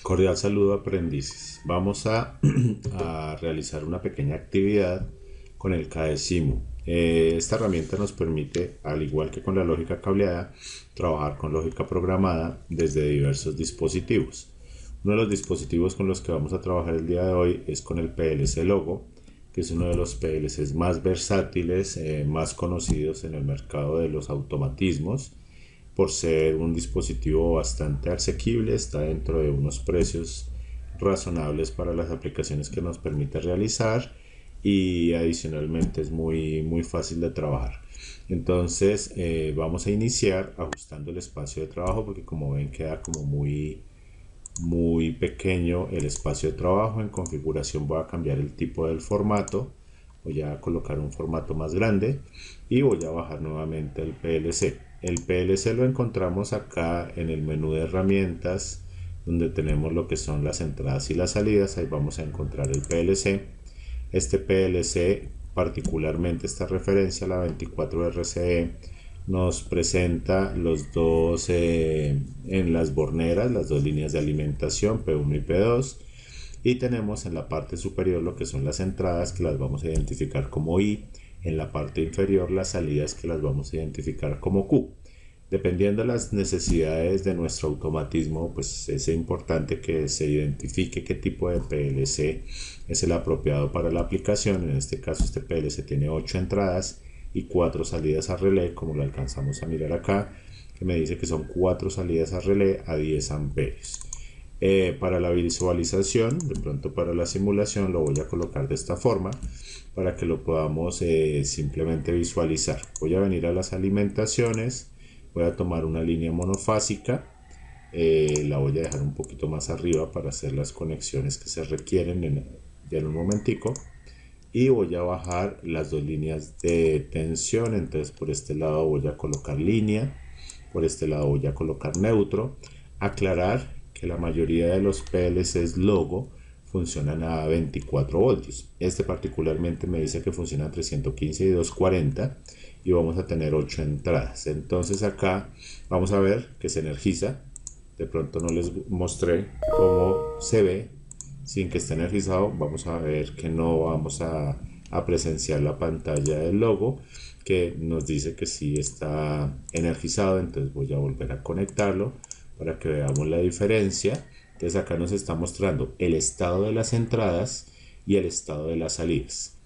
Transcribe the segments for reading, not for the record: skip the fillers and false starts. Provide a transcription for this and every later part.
Cordial saludo, aprendices. Vamos a realizar una pequeña actividad con el KDESIMU. Esta herramienta nos permite, al igual que con la lógica cableada, trabajar con lógica programada desde diversos dispositivos. Uno de los dispositivos con los que vamos a trabajar el día de hoy es con el PLC Logo, que es uno de los PLCs más versátiles, más conocidos en el mercado de los automatismos por ser un dispositivo bastante asequible, está dentro de unos precios razonables para las aplicaciones que nos permite realizar y adicionalmente es muy fácil de trabajar. Entonces vamos a iniciar ajustando el espacio de trabajo porque como ven queda como muy pequeño el espacio de trabajo. En configuración voy a cambiar el tipo del formato, voy a colocar un formato más grande y voy a bajar nuevamente el PLC. El PLC lo encontramos acá en el menú de herramientas, donde tenemos lo que son las entradas y las salidas. Ahí vamos a encontrar el PLC. Este PLC, particularmente esta referencia, la 24RCE, nos presenta los dos en las borneras, las dos líneas de alimentación P1 y P2, y tenemos en la parte superior lo que son las entradas, que las vamos a identificar como I, en la parte inferior las salidas, que las vamos a identificar como Q. Dependiendo de las necesidades de nuestro automatismo, pues es importante que se identifique qué tipo de PLC es el apropiado para la aplicación. En este caso este PLC tiene 8 entradas y 4 salidas a relé, como lo alcanzamos a mirar acá, que me dice que son 4 salidas a relé a 10 amperios. Para la visualización, de pronto para la simulación, lo voy a colocar de esta forma para que lo podamos simplemente visualizar. Voy a venir a las alimentaciones, voy a tomar una línea monofásica, la voy a dejar un poquito más arriba para hacer las conexiones que se requieren ya en un momentico, y voy a bajar las dos líneas de tensión. Entonces por este lado voy a colocar línea, por este lado voy a colocar neutro. Aclarar que la mayoría de los PLCs Logo funcionan a 24 voltios. Este particularmente me dice que funciona entre 115 y 240 y vamos a tener 8 entradas. Entonces acá vamos a ver que se energiza. De pronto no les mostré cómo se ve sin que esté energizado. Vamos a ver que no vamos a presenciar la pantalla del logo, que nos dice que sí está energizado. Entonces voy a volver a conectarlo para que veamos la diferencia. Entonces acá nos está mostrando el estado de las entradas y el estado de las salidas.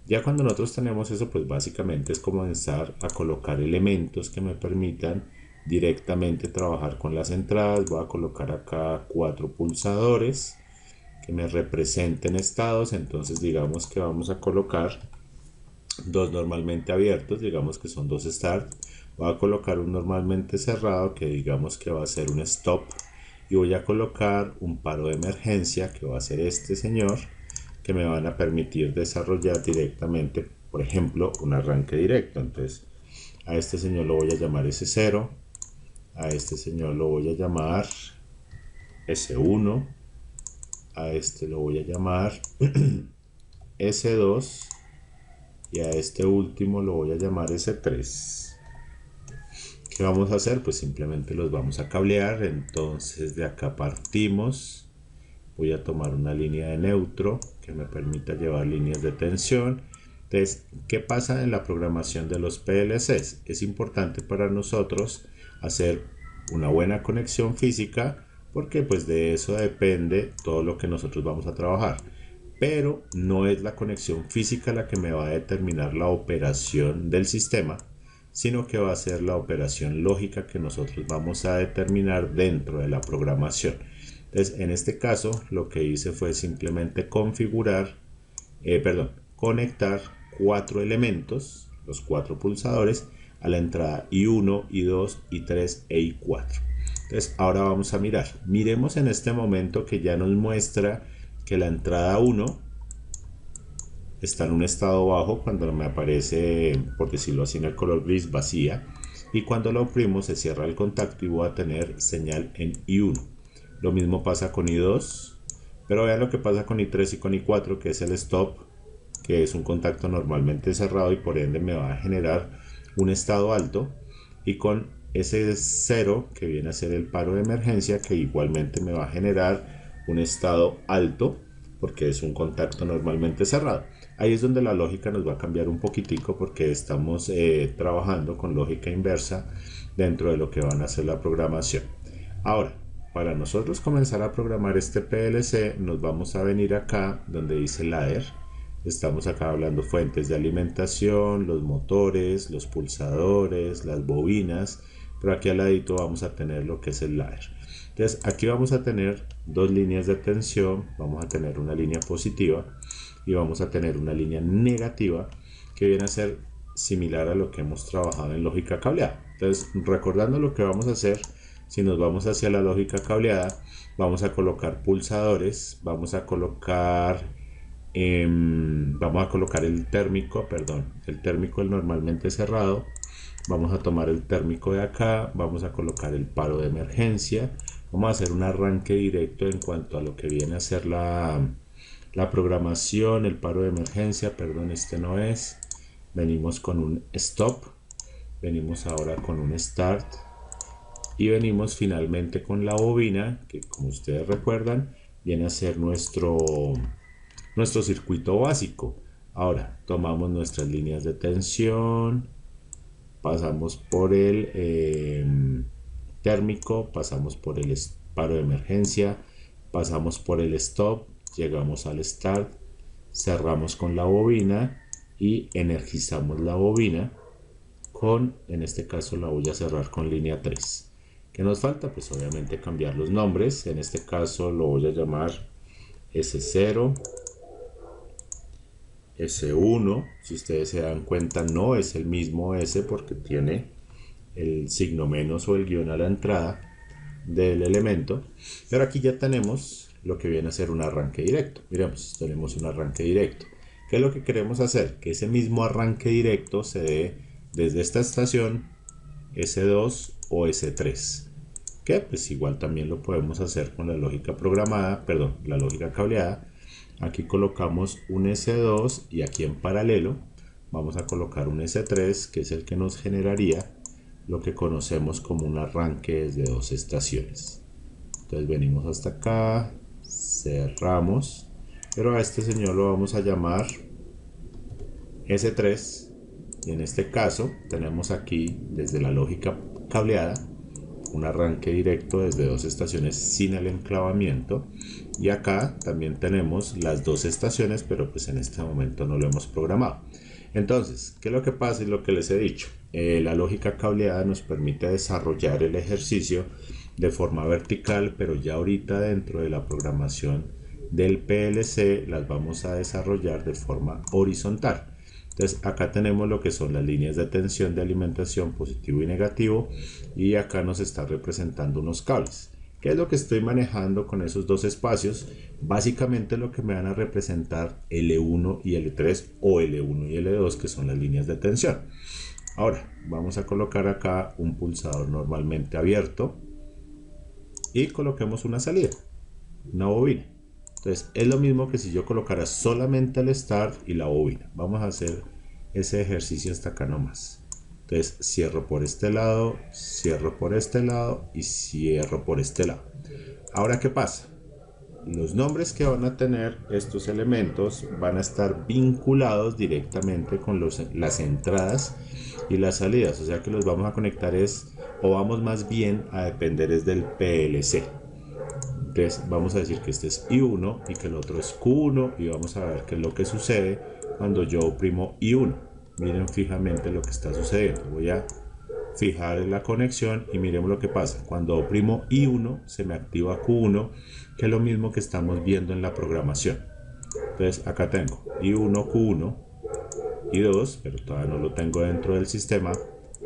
Ya cuando nosotros tenemos eso, pues básicamente es comenzar a colocar elementos que me permitan directamente trabajar con las entradas. Voy a colocar acá 4 pulsadores que me representen estados. Entonces digamos que vamos a colocar dos normalmente abiertos, digamos que son dos start. Voy a colocar un normalmente cerrado, que digamos que va a ser un stop, y voy a colocar un paro de emergencia, que va a ser este señor, que me van a permitir desarrollar directamente, por ejemplo, un arranque directo. Entonces a este señor lo voy a llamar S0, a este señor lo voy a llamar S1, a este lo voy a llamar S2 y a este último lo voy a llamar S3. ¿Qué vamos a hacer? Pues simplemente los vamos a cablear. Entonces de acá partimos, voy a tomar una línea de neutro que me permita llevar líneas de tensión. Entonces, ¿qué pasa en la programación de los PLCs? Es importante para nosotros hacer una buena conexión física, porque pues de eso depende todo lo que nosotros vamos a trabajar. Pero no es la conexión física la que me va a determinar la operación del sistema, sino que va a ser la operación lógica que nosotros vamos a determinar dentro de la programación. Entonces, en este caso, lo que hice fue simplemente conectar 4 elementos, los 4 pulsadores, a la entrada I1, I2, I3 e I4. Entonces, ahora vamos a mirar. Miremos en este momento que ya nos muestra que la entrada 1 está en un estado bajo cuando me aparece, por decirlo así, en el color gris, vacía, y cuando lo oprimo se cierra el contacto y voy a tener señal en I1. Lo mismo pasa con I2, pero vean lo que pasa con I3 y con I4, que es el stop, que es un contacto normalmente cerrado y por ende me va a generar un estado alto, y con ese 0 que viene a ser el paro de emergencia, que igualmente me va a generar un estado alto porque es un contacto normalmente cerrado. Ahí es donde la lógica nos va a cambiar un poquitico porque estamos trabajando con lógica inversa dentro de lo que van a ser la programación. Ahora, para nosotros comenzar a programar este PLC, nos vamos a venir acá donde dice ladder. Estamos acá hablando fuentes de alimentación, los motores, los pulsadores, las bobinas, pero aquí al ladito vamos a tener lo que es el ladder. Entonces aquí vamos a tener dos líneas de tensión, vamos a tener una línea positiva y vamos a tener una línea negativa que viene a ser similar a lo que hemos trabajado en lógica cableada. Entonces, recordando lo que vamos a hacer, si nos vamos hacia la lógica cableada, vamos a colocar pulsadores, vamos a colocar el térmico, el térmico normalmente cerrado. Vamos a tomar el térmico de acá, vamos a colocar el paro de emergencia, vamos a hacer un arranque directo en cuanto a lo que viene a ser la programación, el paro de emergencia, perdón, este no es. Venimos con un stop, venimos ahora con un start y venimos finalmente con la bobina, que como ustedes recuerdan, viene a ser nuestro circuito básico. Ahora tomamos nuestras líneas de tensión, pasamos por el térmico, pasamos por el paro de emergencia, pasamos por el stop, llegamos al start, cerramos con la bobina y energizamos la bobina con, en este caso la voy a cerrar con línea 3. ¿Qué nos falta? Pues obviamente cambiar los nombres. En este caso lo voy a llamar S0, S1. Si ustedes se dan cuenta, no es el mismo S porque tiene el signo menos o el guión a la entrada del elemento. Pero aquí ya tenemos lo que viene a ser un arranque directo. Miremos, tenemos un arranque directo. ¿Qué es lo que queremos hacer? Que ese mismo arranque directo se dé desde esta estación S2 o S3. Que pues igual también lo podemos hacer con la lógica programada, perdón, la lógica cableada. Aquí colocamos un S2 y aquí en paralelo vamos a colocar un S3 que es el que nos generaría lo que conocemos como un arranque desde dos estaciones. Entonces venimos hasta acá, cerramos, pero a este señor lo vamos a llamar S3 y en este caso tenemos aquí desde la lógica cableada un arranque directo desde dos estaciones sin el enclavamiento y acá también tenemos las dos estaciones, pero pues en este momento no lo hemos programado. Entonces, ¿qué es lo que pasa y lo que les he dicho? La lógica cableada nos permite desarrollar el ejercicio de forma vertical, pero ya ahorita dentro de la programación del PLC las vamos a desarrollar de forma horizontal. Entonces acá tenemos lo que son las líneas de tensión de alimentación positivo y negativo y acá nos está representando unos cables. ¿Qué es lo que estoy manejando con esos dos espacios? Básicamente lo que me van a representar L1 y L3 o L1 y L2, que son las líneas de tensión. Ahora vamos a colocar acá un pulsador normalmente abierto y coloquemos una salida, una bobina. Entonces es lo mismo que si yo colocara solamente el start y la bobina. Vamos a hacer ese ejercicio hasta acá nomás. Entonces cierro por este lado, cierro por este lado y cierro por este lado. Ahora, ¿qué pasa? Los nombres que van a tener estos elementos van a estar vinculados directamente con las entradas y las salidas. O sea que los vamos a conectar o vamos más bien a depender del PLC. Entonces vamos a decir que este es I1 y que el otro es Q1 y vamos a ver qué es lo que sucede cuando yo oprimo I1. Miren fijamente lo que está sucediendo. Voy a fijar en la conexión y miremos lo que pasa. Cuando oprimo I1 se me activa Q1, que es lo mismo que estamos viendo en la programación. Entonces acá tengo I1, Q1, I2, pero todavía no lo tengo dentro del sistema,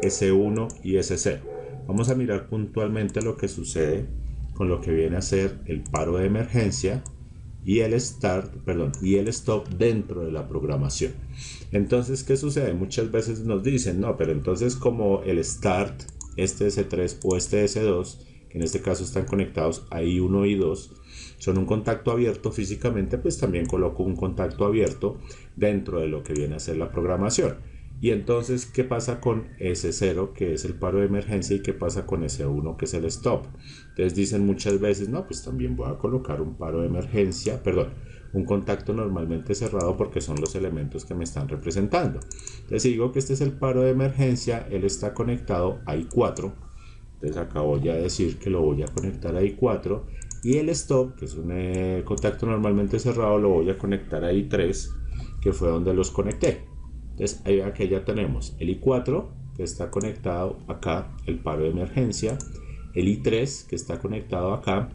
S1 y S0. Vamos a mirar puntualmente lo que sucede con lo que viene a ser el paro de emergencia y el stop dentro de la programación. Entonces, ¿qué sucede? Muchas veces nos dicen, no, pero entonces como el start, este S3 o este S2, que en este caso están conectados a I1 y I2, son un contacto abierto físicamente, pues también coloco un contacto abierto dentro de lo que viene a ser la programación. Y entonces, ¿qué pasa con S0, que es el paro de emergencia, y qué pasa con S1, que es el stop? Entonces dicen muchas veces, no, pues también voy a colocar un paro de emergencia, perdón, un contacto normalmente cerrado porque son los elementos que me están representando. Entonces, si digo que este es el paro de emergencia, él está conectado a I4. Entonces acá voy a decir que lo voy a conectar a I4. Y el stop, que es un contacto normalmente cerrado, lo voy a conectar a I3, que fue donde los conecté. Entonces aquí ya tenemos el I4 que está conectado acá, el paro de emergencia, el I3 que está conectado acá,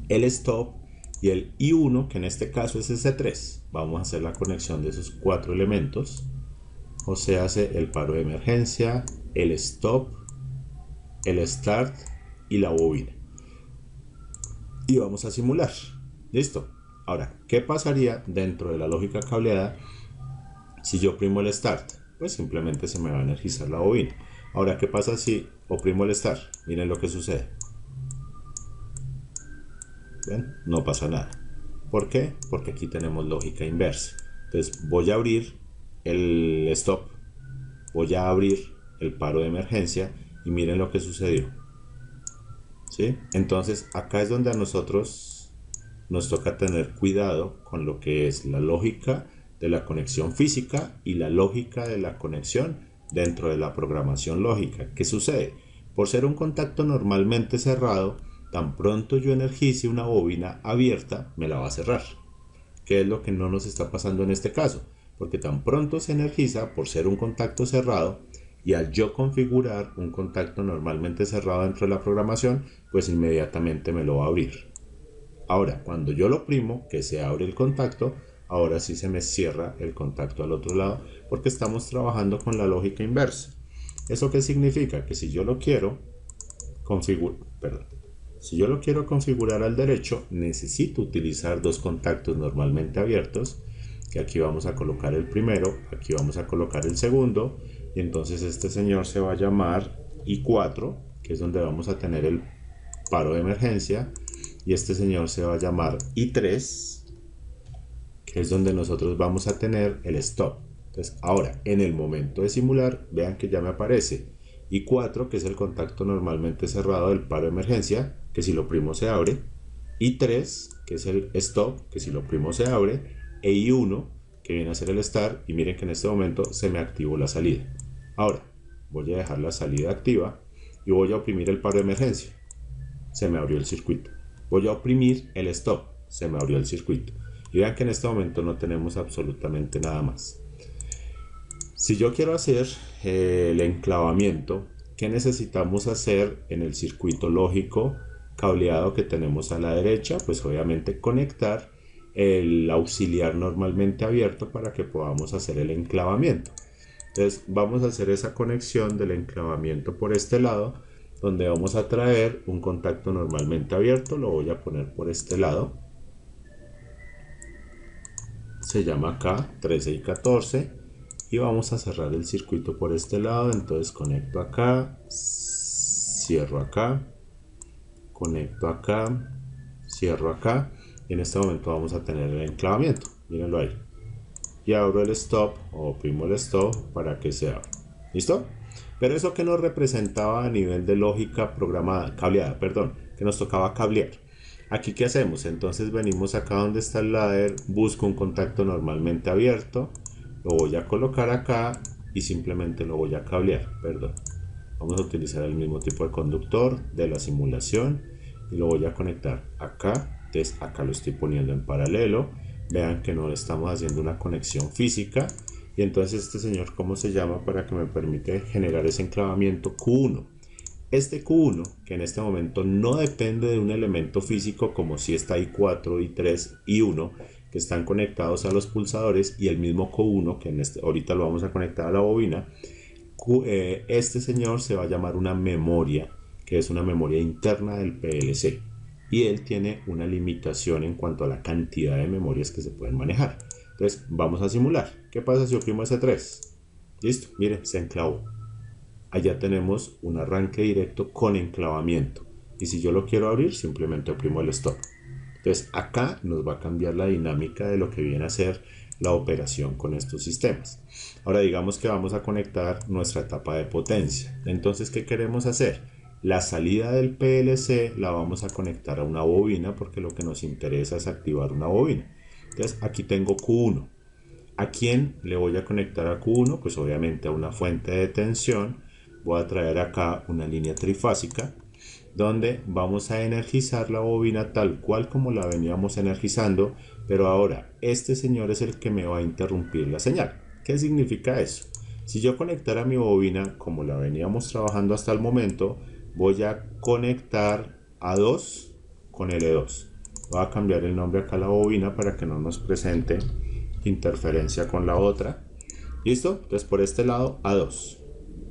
el stop y el I1 que en este caso es S3. Vamos a hacer la conexión de esos 4 elementos, o sea, hace el paro de emergencia, el stop, el start y la bobina. Y vamos a simular. Listo. Ahora, ¿qué pasaría dentro de la lógica cableada si yo oprimo el start? Pues simplemente se me va a energizar la bobina. Ahora, ¿qué pasa si oprimo el start? Miren lo que sucede. ¿Ven? No pasa nada. ¿Por qué? Porque aquí tenemos lógica inversa. Entonces voy a abrir el stop, voy a abrir el paro de emergencia y miren lo que sucedió. ¿Sí? Entonces acá es donde a nosotros nos toca tener cuidado con lo que es la lógica de la conexión física y la lógica de la conexión dentro de la programación lógica. ¿Qué sucede? Por ser un contacto normalmente cerrado, tan pronto yo energice una bobina abierta, me la va a cerrar. ¿Qué es lo que no nos está pasando en este caso? Porque tan pronto se energiza, por ser un contacto cerrado, y al yo configurar un contacto normalmente cerrado dentro de la programación, pues inmediatamente me lo va a abrir. Ahora, cuando yo lo oprimo, que se abre el contacto, ahora sí se me cierra el contacto al otro lado, porque estamos trabajando con la lógica inversa. ¿Eso qué significa? Que si yo lo quiero configurar al derecho, necesito utilizar dos contactos normalmente abiertos, que aquí vamos a colocar el primero, aquí vamos a colocar el segundo, y entonces este señor se va a llamar I4, que es donde vamos a tener el paro de emergencia, y este señor se va a llamar I3, que es donde nosotros vamos a tener el stop. Entonces ahora en el momento de simular, vean que ya me aparece I4, que es el contacto normalmente cerrado del paro de emergencia, que si lo oprimo se abre, I3, que es el stop, que si lo oprimo se abre, e I1, que viene a ser el start, y miren que en este momento se me activó la salida. Ahora voy a dejar la salida activa y voy a oprimir el paro de emergencia, se me abrió el circuito. Voy a oprimir el stop, se me abrió el circuito. Y vean que en este momento no tenemos absolutamente nada más. Si yo quiero hacer el enclavamiento, ¿qué necesitamos hacer en el circuito lógico cableado que tenemos a la derecha? Pues obviamente conectar el auxiliar normalmente abierto para que podamos hacer el enclavamiento. Entonces vamos a hacer esa conexión del enclavamiento por este lado, donde vamos a traer un contacto normalmente abierto. Lo voy a poner por este lado. Se llama acá 13 y 14. Y vamos a cerrar el circuito por este lado. Entonces conecto acá, cierro acá, conecto acá, cierro acá. Y en este momento vamos a tener el enclavamiento. Mírenlo ahí. Y abro el stop o oprimo el stop para que se abra. ¿Listo? Pero eso que nos representaba a nivel de lógica programada, cableada, perdón, que nos tocaba cablear. Aquí, ¿qué hacemos? Entonces venimos acá donde está el ladder, busco un contacto normalmente abierto, lo voy a colocar acá y simplemente lo voy a cablear, perdón. Vamos a utilizar el mismo tipo de conductor de la simulación y lo voy a conectar acá. Entonces acá lo estoy poniendo en paralelo. Vean que no estamos haciendo una conexión física. Y entonces este señor, ¿cómo se llama? Para que me permite generar ese enclavamiento, Q1. Este Q1, que en este momento no depende de un elemento físico como si está I4, I3, I1, que están conectados a los pulsadores, y el mismo Q1, que ahorita lo vamos a conectar a la bobina. Este señor se va a llamar una memoria, que es una memoria interna del PLC. Y él tiene una limitación en cuanto a la cantidad de memorias que se pueden manejar. Entonces vamos a simular. ¿Qué pasa si oprimo S3? Listo, miren, se enclavó. Allá tenemos un arranque directo con enclavamiento. Y si yo lo quiero abrir, simplemente oprimo el stop. Entonces acá nos va a cambiar la dinámica de lo que viene a ser la operación con estos sistemas. Ahora digamos que vamos a conectar nuestra etapa de potencia. Entonces, ¿qué queremos hacer? La salida del PLC la vamos a conectar a una bobina porque lo que nos interesa es activar una bobina. Entonces aquí tengo Q1. ¿A quién le voy a conectar a Q1? Pues obviamente a una fuente de tensión. Voy a traer acá una línea trifásica donde vamos a energizar la bobina tal cual como la veníamos energizando, pero ahora este señor es el que me va a interrumpir la señal. ¿Qué significa eso? Si yo conectara mi bobina como la veníamos trabajando hasta el momento, voy a conectar A2 con L2. Voy a cambiar el nombre acá a la bobina para que no nos presente interferencia con la otra. ¿Listo? Entonces por este lado A2.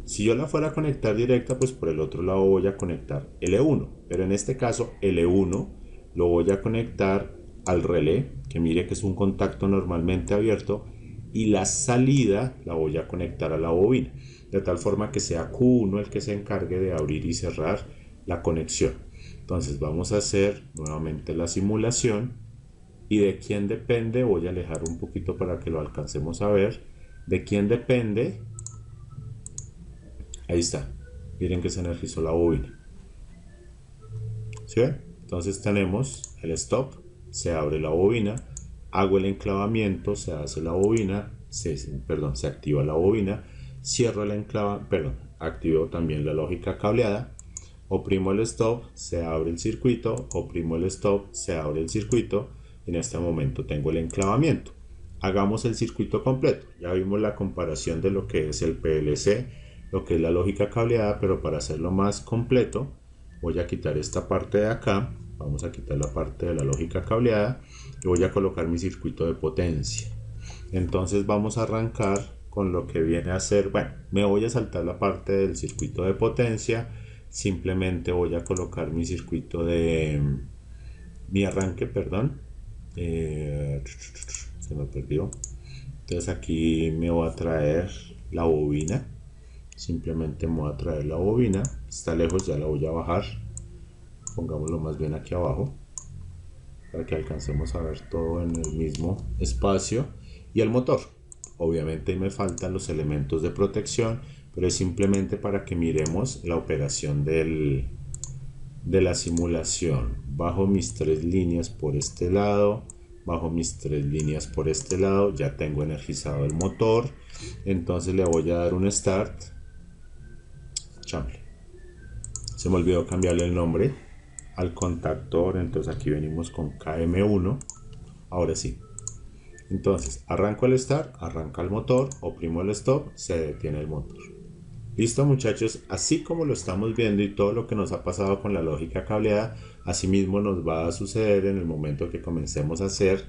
Si yo la fuera a conectar directa, pues por el otro lado voy a conectar L1. Pero en este caso L1 lo voy a conectar al relé, que mire que es un contacto normalmente abierto, y la salida la voy a conectar a la bobina, de tal forma que sea Q1 el que se encargue de abrir y cerrar la conexión. Entonces vamos a hacer nuevamente la simulación. ¿Y de quién depende? Voy a alejar un poquito para que lo alcancemos a ver. ¿De quién depende? Ahí está. Miren que se energizó la bobina. ¿Sí ven? Entonces tenemos el stop, se abre la bobina, hago el enclavamiento, se hace la bobina, se activa la bobina, cierro el enclavamiento, activo también la lógica cableada, oprimo el stop, se abre el circuito, oprimo el stop, se abre el circuito, y en este momento tengo el enclavamiento. Hagamos el circuito completo. Ya vimos la comparación de lo que es el PLC, lo que es la lógica cableada, pero para hacerlo más completo voy a quitar esta parte de acá, vamos a quitar la parte de la lógica cableada y voy a colocar mi circuito de potencia. Entonces vamos a arrancar con lo que viene a ser, bueno, me voy a saltar la parte del circuito de potencia, simplemente voy a colocar mi circuito de mi arranque, perdón, se me perdió. Entonces aquí me voy a traer la bobina, simplemente me voy a traer la bobina, está lejos, ya la voy a bajar, pongámoslo más bien aquí abajo para que alcancemos a ver todo en el mismo espacio, y el motor. Obviamente me faltan los elementos de protección, pero es simplemente para que miremos la operación de la simulación. Bajo mis 3 líneas por este lado, bajo mis 3 líneas por este lado, ya tengo energizado el motor. Entonces le voy a dar un start. Se me olvidó cambiarle el nombre al contactor, entonces aquí venimos con KM1. Ahora sí, entonces arranco el start, arranca el motor, oprimo el stop, se detiene el motor. Listo, muchachos, así como lo estamos viendo y todo lo que nos ha pasado con la lógica cableada, así mismo nos va a suceder en el momento que comencemos a hacer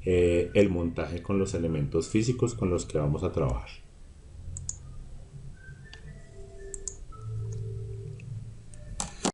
el montaje con los elementos físicos con los que vamos a trabajar.